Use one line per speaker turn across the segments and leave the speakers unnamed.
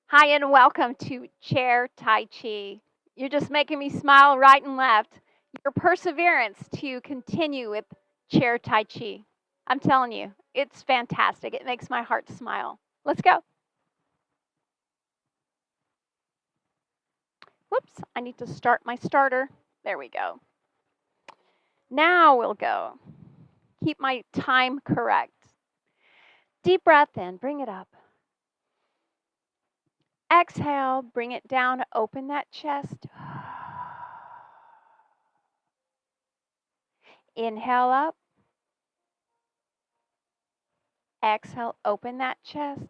Hi, and welcome to Chair Tai Chi. You're just making me smile right and left. Your perseverance to continue with Chair Tai Chi. I'm telling you, it's fantastic. It makes my heart smile. Let's go. Whoops, I need to start my starter. There we go. Now we'll go. Keep my time correct. Deep breath in, bring it up. Exhale, bring it down, open that chest. Inhale up. Exhale, open that chest.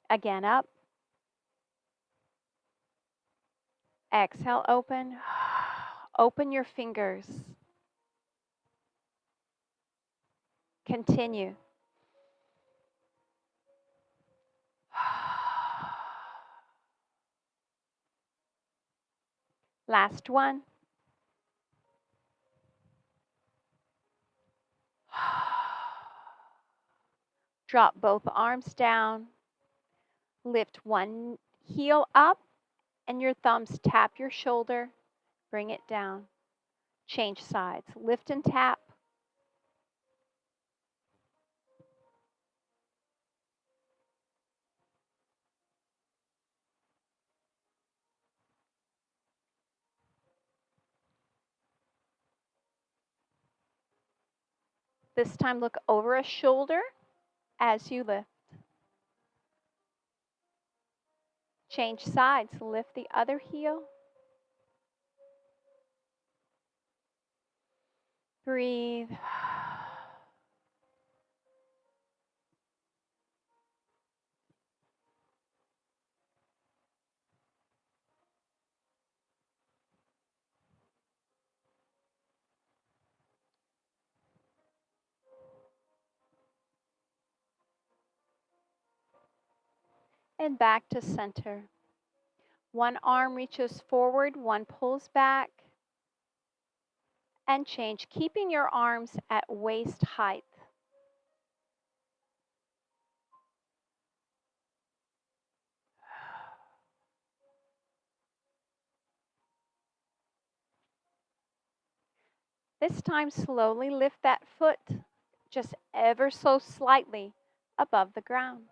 Again, up. Exhale, open. Open your fingers. Continue. Last one. Drop both arms down. Lift one heel up and your thumbs tap your shoulder. Bring it down. Change sides. Lift and tap. This time look over a shoulder as you lift. Change sides. Lift the other heel. Breathe. And back to center. One arm reaches forward, one pulls back. And change, keeping your arms at waist height. This time, slowly lift that foot just ever so slightly above the ground.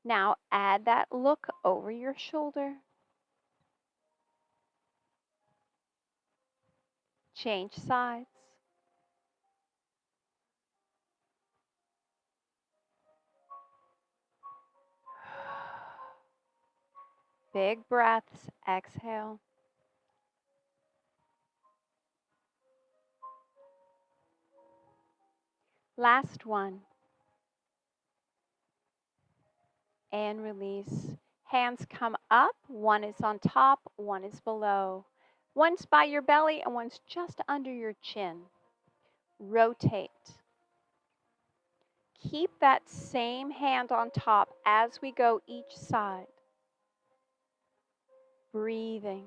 Now add that look over your shoulder. Change sides. Big breaths. Exhale. Last one. And release. Hands come up. One is on top, one is below. One's by your belly and one's just under your chin. Rotate. Keep that same hand on top as we go each side. Breathing.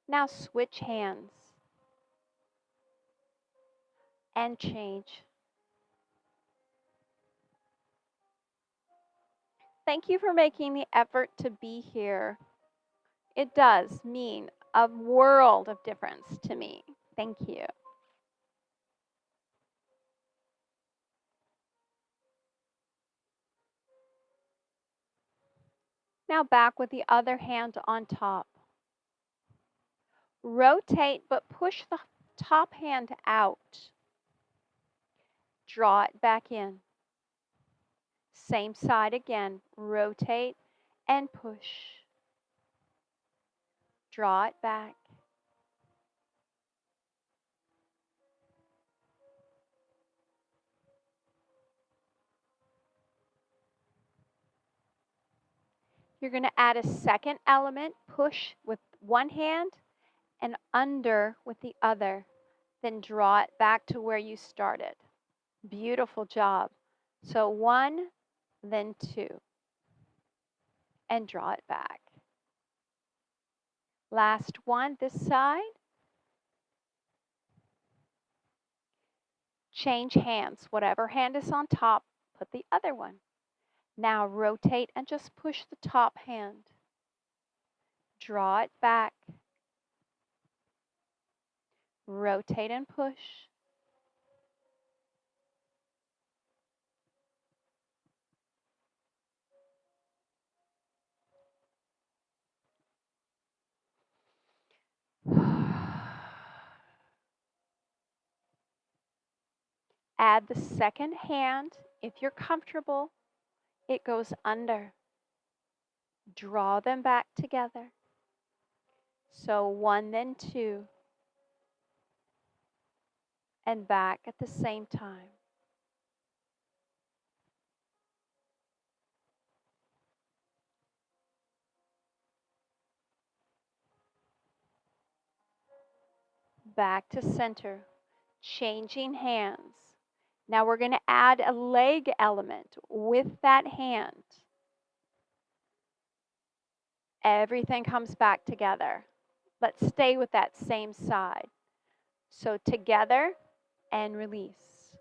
Now switch hands and change. Thank you for making the effort to be here. It does mean a world of difference to me. Thank you. Now back with the other hand on top. Rotate, but push the top hand out. Draw it back in. Same side again. Rotate and push. Draw it back. You're going to add a second element, push with one hand and under with the other. Then draw it back to where you started. Beautiful job. So 1, then 2, and draw it back. Last one, this side. Change hands. Whatever hand is on top, put the other one. Now rotate and just push the top hand. Draw it back. Rotate and push. Add the second hand. If you're comfortable, it goes under. Draw them back together. So 1, then 2, and back at the same time. Back to center. Changing hands. Now we're going to add a leg element with that hand. Everything comes back together. Let's stay with that same side. So together and release.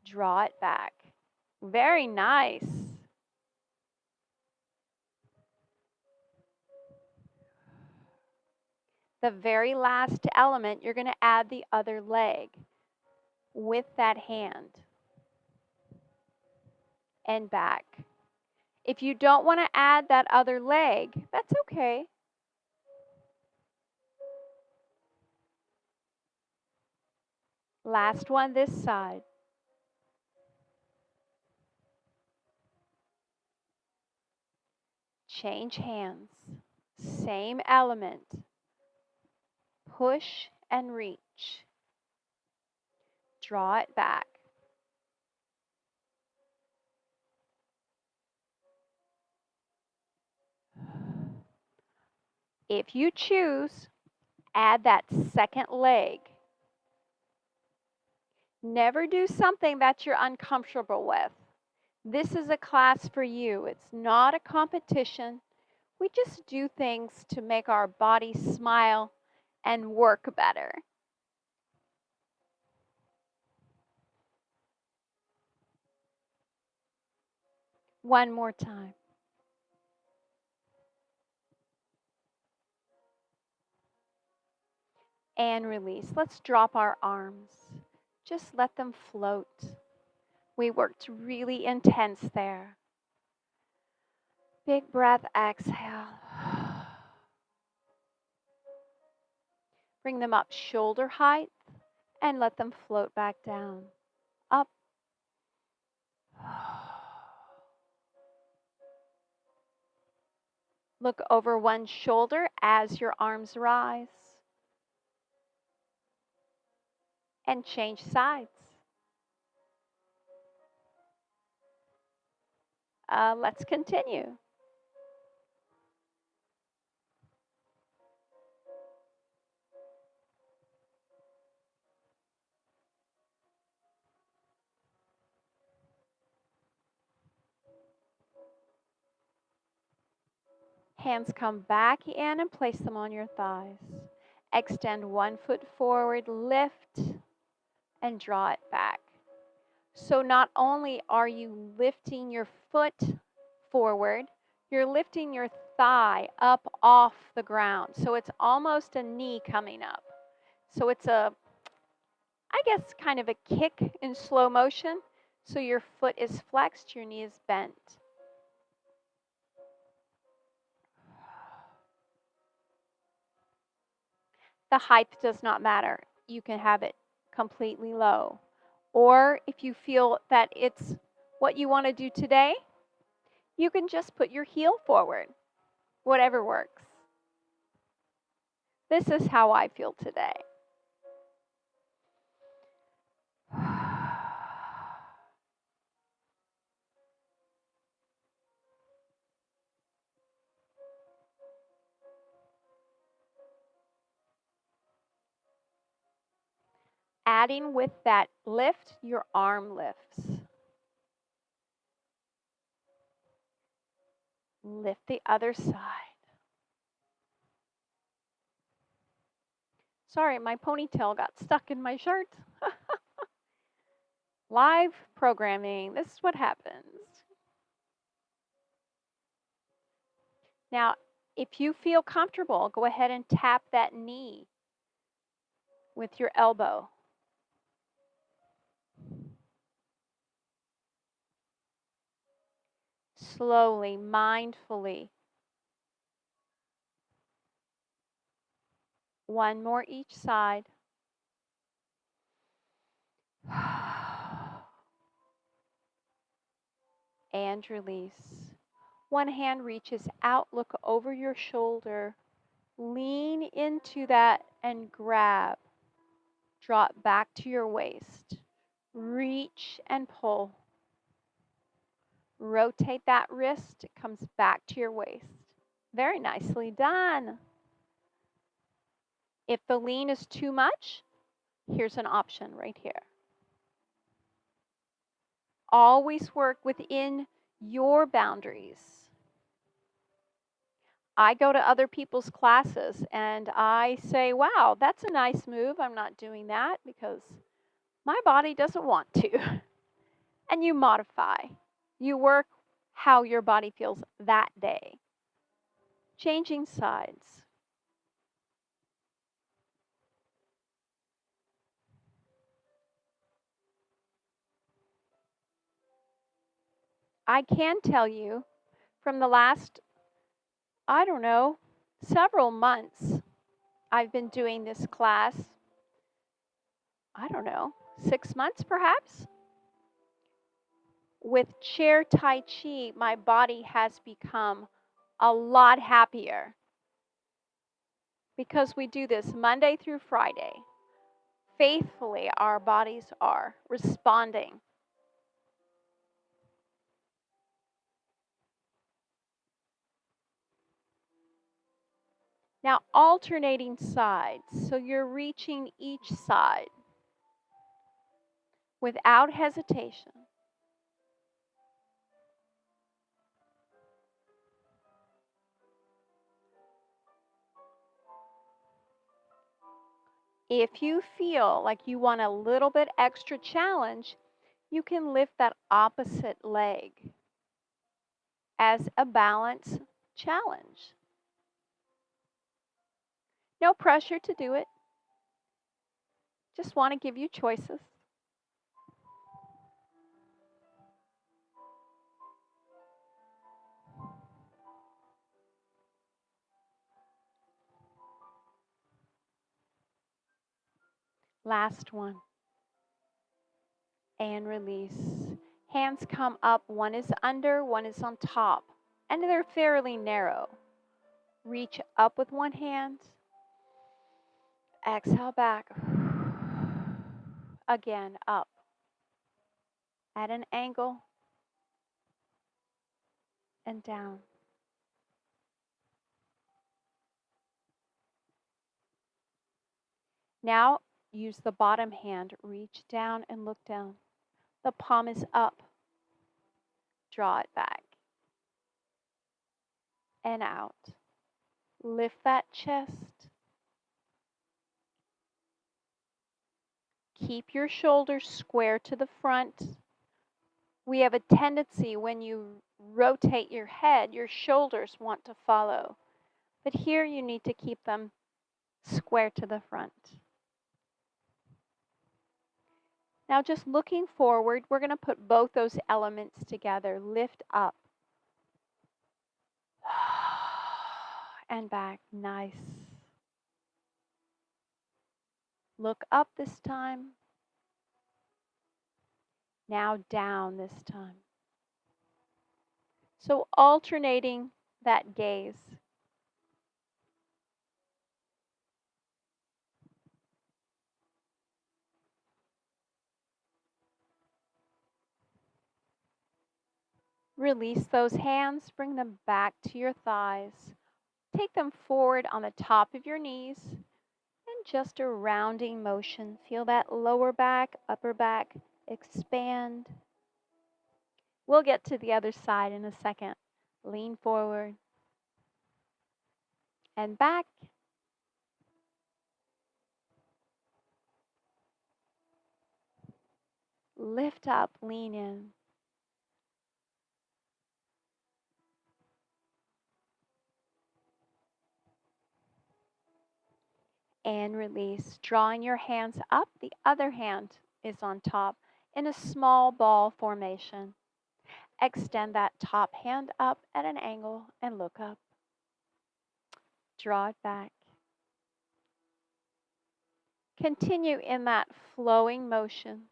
Draw it back. Very nice. The very last element, you're going to add the other leg with that hand and back. If you don't want to add that other leg, that's okay. Last one this side. Change hands. Same element. Push and reach. Draw it back. If you choose, add that second leg. Never do something that you're uncomfortable with. This is a class for you. It's not a competition. We just do things to make our body smile and work better. One more time. And release. Let's drop our arms. Just let them float. We worked really intense there. Big breath, exhale. Bring them up shoulder height and let them float back down. Up. Look over one shoulder as your arms rise. And change sides. Let's continue. Hands come back in and place them on your thighs. Extend one foot forward, lift, and draw it back. So not only are you lifting your foot forward, you're lifting your thigh up off the ground. So it's almost a knee coming up. So it's I guess, kind of a kick in slow motion. So your foot is flexed, your knee is bent. The height does not matter. You can have it completely low. Or if you feel that it's what you want to do today, you can just put your heel forward. Whatever works. This is how I feel today. Adding with that lift, your arm lifts. Lift the other side. Sorry, my ponytail got stuck in my shirt. Live programming, this is what happens. Now, if you feel comfortable, go ahead and tap that knee with your elbow. Slowly, mindfully. One more each side. And release. One hand reaches out, look over your shoulder. Lean into that and grab. Drop back to your waist. Reach and pull. Rotate that wrist. It comes back to your waist. Very nicely done. If the lean is too much, here's an option right here. Always work within your boundaries. I go to other people's classes and I say, wow, that's a nice move. I'm not doing that because my body doesn't want to. And you modify. You work how your body feels that day. Changing sides. I can tell you from the last, I don't know, several months, I've been doing this class, I don't know, 6 months perhaps. With chair Tai Chi, my body has become a lot happier because we do this Monday through Friday. Faithfully, our bodies are responding. Now, alternating sides. So you're reaching each side without hesitation. If you feel like you want a little bit extra challenge, you can lift that opposite leg as a balance challenge. No pressure to do it. Just want to give you choices. Last one. And release. Hands come up. One is under, one is on top. And they're fairly narrow. Reach up with one hand. Exhale back. Again, up. At an angle. And down. Now use the bottom hand. Reach down and look down. The palm is up. Draw it back. And out. Lift that chest. Keep your shoulders square to the front. We have a tendency when you rotate your head, your shoulders want to follow. But here you need to keep them square to the front. Now just looking forward, we're going to put both those elements together. Lift up. And back. Nice. Look up this time. Now down this time. So alternating that gaze. Release those hands, bring them back to your thighs. Take them forward on the top of your knees and just a rounding motion. Feel that lower back, upper back expand. We'll get to the other side in a second. Lean forward and back. Lift up, lean in. And release. Drawing your hands up, the other hand is on top in a small ball formation. Extend that top hand up at an angle and look up. Draw it back. Continue in that flowing motion.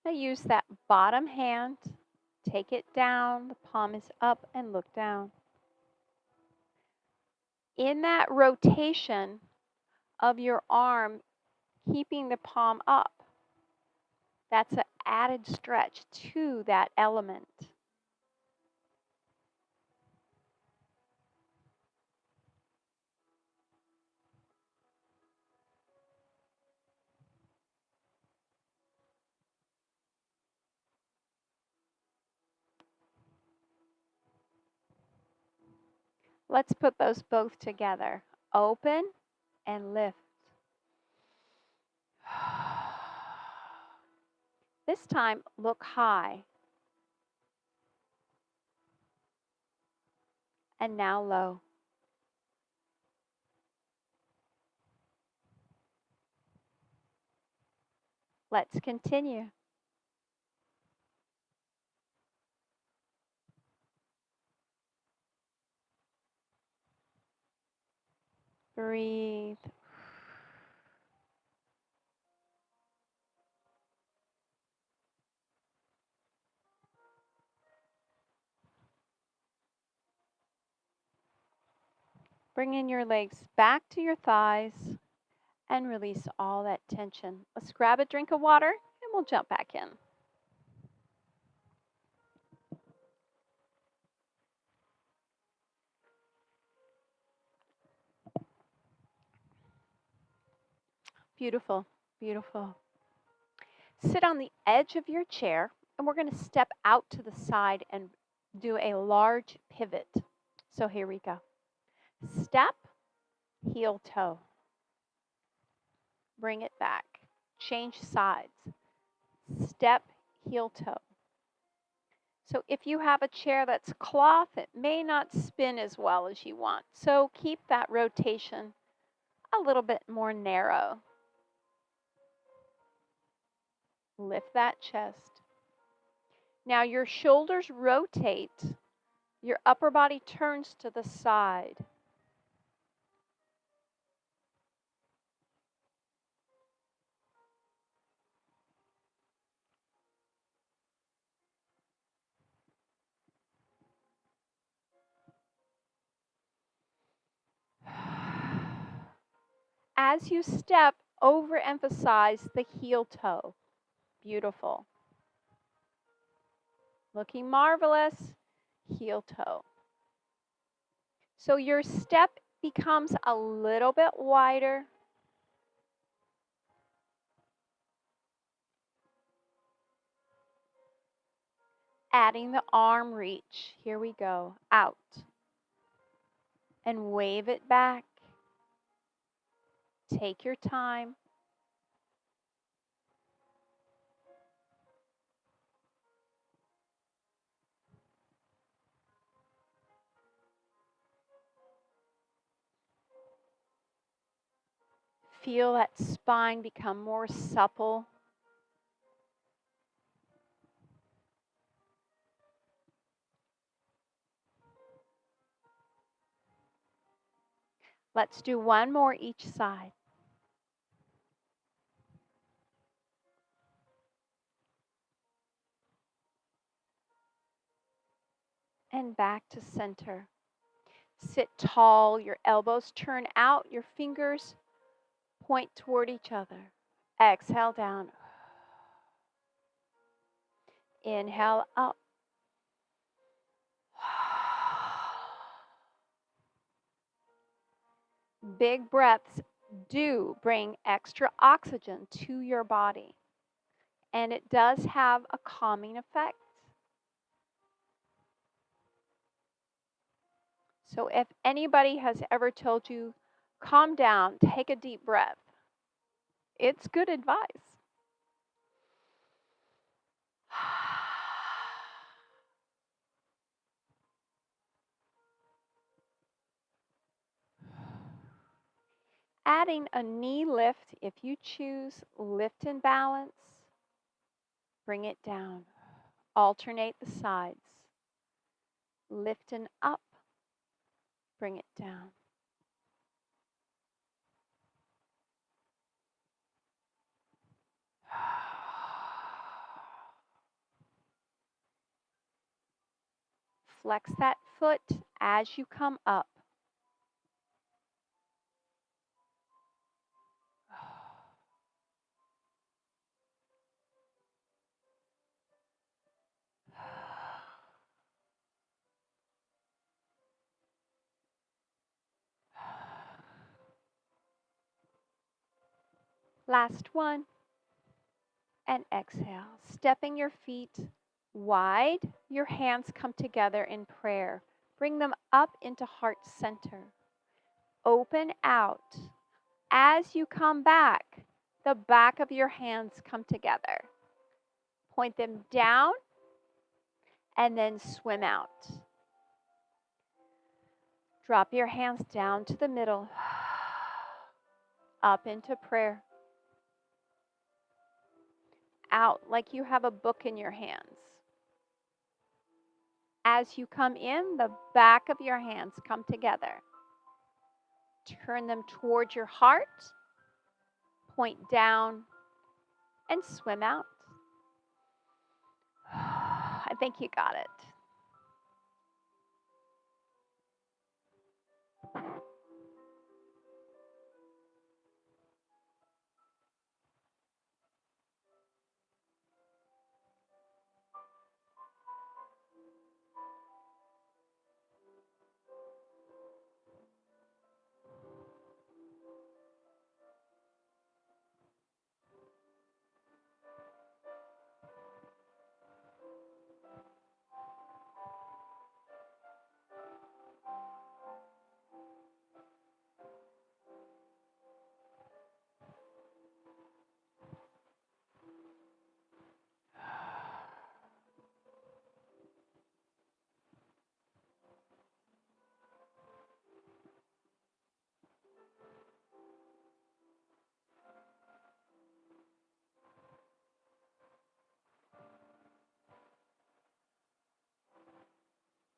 Now use that bottom hand. Take it down. The palm is up and look down. In that rotation of your arm, keeping the palm up, that's an added stretch to that element. Let's put those both together. Open and lift. This time, look high. And now low. Let's continue. Breathe. Bring in your legs back to your thighs and release all that tension. Let's grab a drink of water and we'll jump back in. Beautiful, beautiful. Sit on the edge of your chair and we're going to step out to the side and do a large pivot. So here we go. Step, heel toe. Bring it back. Change sides. Step, heel toe. So if you have a chair that's cloth, it may not spin as well as you want. So keep that rotation a little bit more narrow. Lift that chest. Now your shoulders rotate. Your upper body turns to the side. As you step, overemphasize the heel toe. Beautiful. Looking marvelous. Heel toe. So your step becomes a little bit wider. Adding the arm reach. Here we go. Out. And wave it back. Take your time. Feel that spine become more supple. Let's do one more each side. and back to center. Sit tall, your elbows turn out, your fingers point toward each other. Exhale down. Inhale up. Big breaths do bring extra oxygen to your body, and it does have a calming effect. So if anybody has ever told you, calm down, take a deep breath, it's good advice. Adding a knee lift if you choose, lift and balance, bring it down. Alternate the sides. Lift and up, bring it down. Flex that foot as you come up. Last one. And exhale. Stepping your feet wide, your hands come together in prayer. Bring them up into heart center. Open out. As you come back, the back of your hands come together. Point them down and then swim out. Drop your hands down to the middle, up into prayer. Out like you have a book in your hands. As you come in, the back of your hands come together. Turn them towards your heart, point down, and swim out. I think you got it.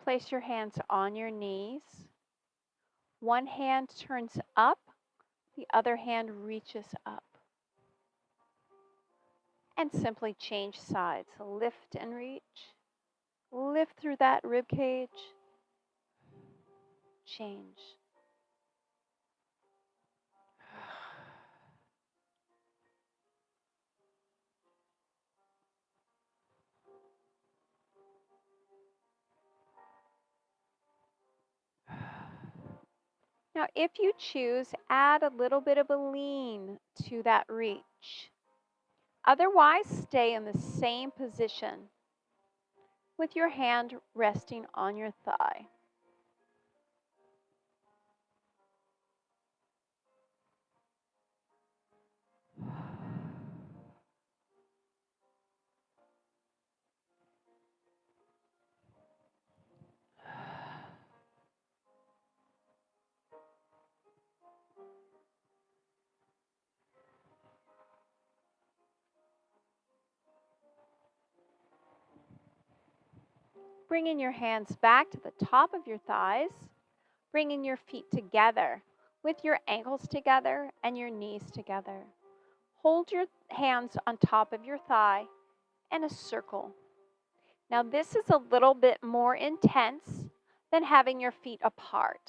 Place your hands on your knees. One hand turns up, the other hand reaches up. And simply change sides. Lift and reach. Lift through that rib cage. Change. Now, if you choose, add a little bit of a lean to that reach. Otherwise, stay in the same position with your hand resting on your thigh. Bringing your hands back to the top of your thighs, bringing your feet together with your ankles together and your knees together. Hold your hands on top of your thigh in a circle. Now, this is a little bit more intense than having your feet apart.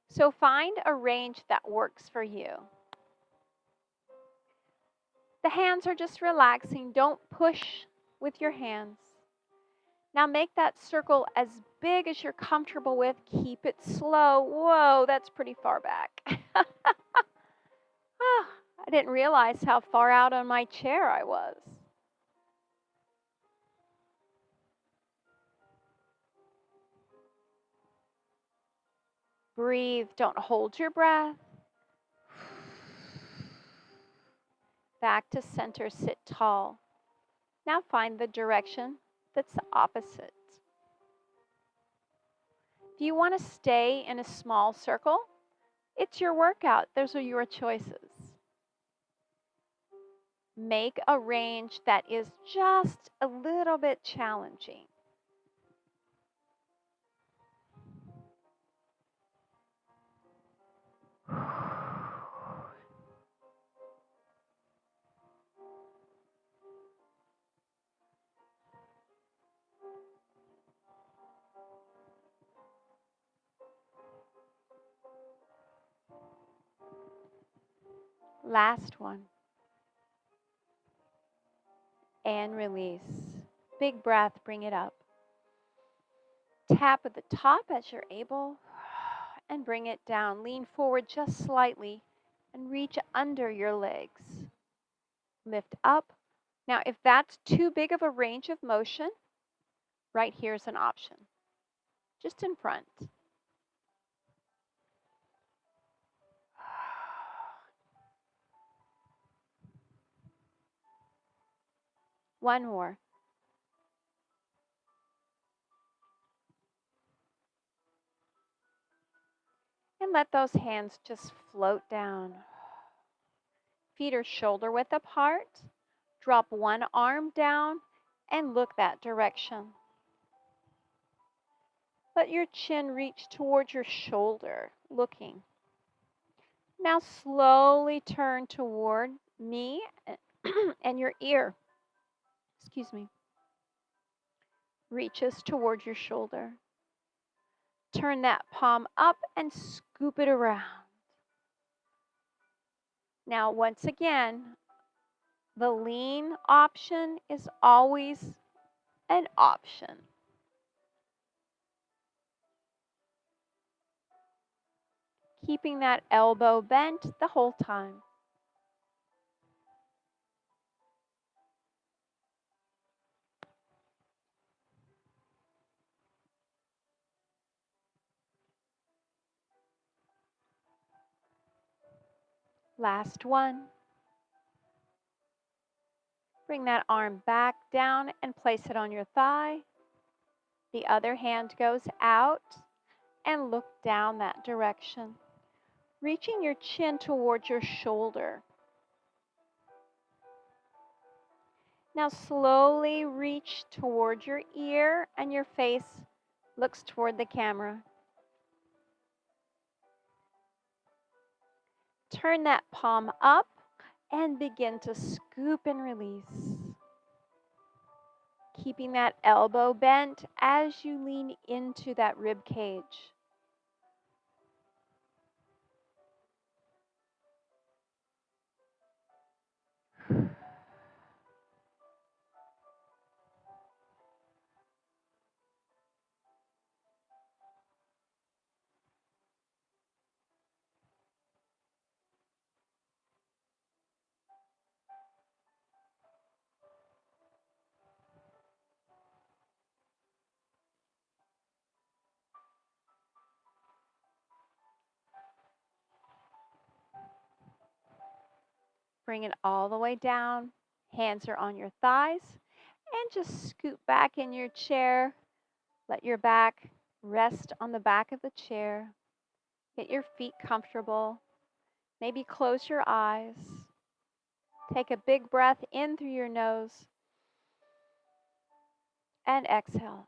So find a range that works for you. The hands are just relaxing. Don't push with your hands. Now make that circle as big as you're comfortable with. Keep it slow. Whoa, that's pretty far back. I didn't realize how far out on my chair I was. Breathe. Don't hold your breath. Back to center. Sit tall. Now find the direction that's the opposite. If you want to stay in a small circle, it's your workout. Those are your choices. Make a range that is just a little bit challenging. Last one. And release. Big breath, bring it up. Tap at the top as you're able and bring it down. Lean forward just slightly and reach under your legs. Lift up. Now, if that's too big of a range of motion, right here's an option. Just in front. One more. And let those hands just float down. Feet are shoulder width apart. Drop one arm down and look that direction. Let your chin reach towards your shoulder, looking. Now slowly turn toward me and your ear. Excuse me. Reaches towards your shoulder. Turn that palm up and scoop it around. Now, once again, the lean option is always an option. Keeping that elbow bent the whole time. Last one. Bring that arm back down and place it on your thigh. The other hand goes out and look down that direction. Reaching your chin towards your shoulder. Now slowly reach toward your ear and your face looks toward the camera. Turn that palm up and begin to scoop and release. Keeping that elbow bent as you lean into that rib cage. Bring it all the way down. Hands are on your thighs. And just scoot back in your chair. Let your back rest on the back of the chair. Get your feet comfortable. Maybe close your eyes. Take a big breath in through your nose. And exhale.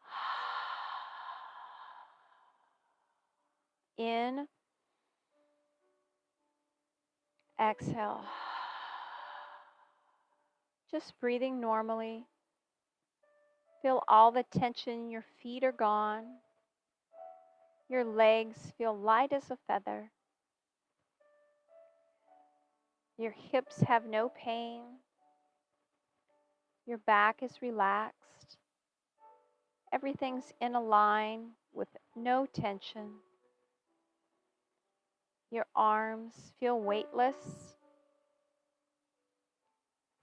In. Exhale. Just breathing normally. Feel all the tension. Your feet are gone. Your legs feel light as a feather. Your hips have no pain. Your back is relaxed. Everything's in a line with no tension. Your arms feel weightless.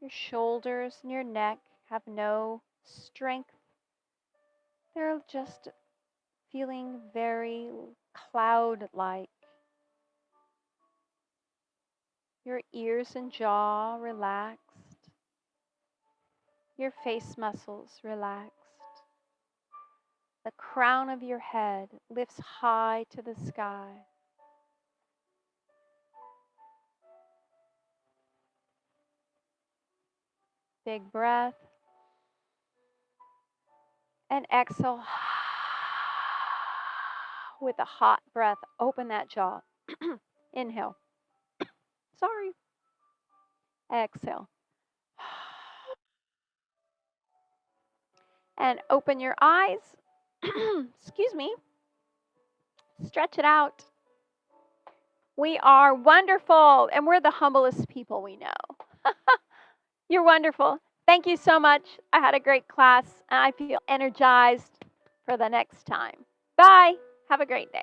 Your shoulders and your neck have no strength. They're just feeling very cloud-like. Your ears and jaw relaxed. Your face muscles relaxed. The crown of your head lifts high to the sky. Big breath. And exhale. With a hot breath, open that jaw. Inhale. Sorry. Exhale. And open your eyes. Excuse me. Stretch it out. We are wonderful, and we're the humblest people we know. You're wonderful. Thank you so much. I had a great class, and I feel energized for the next time. Bye. Have a great day.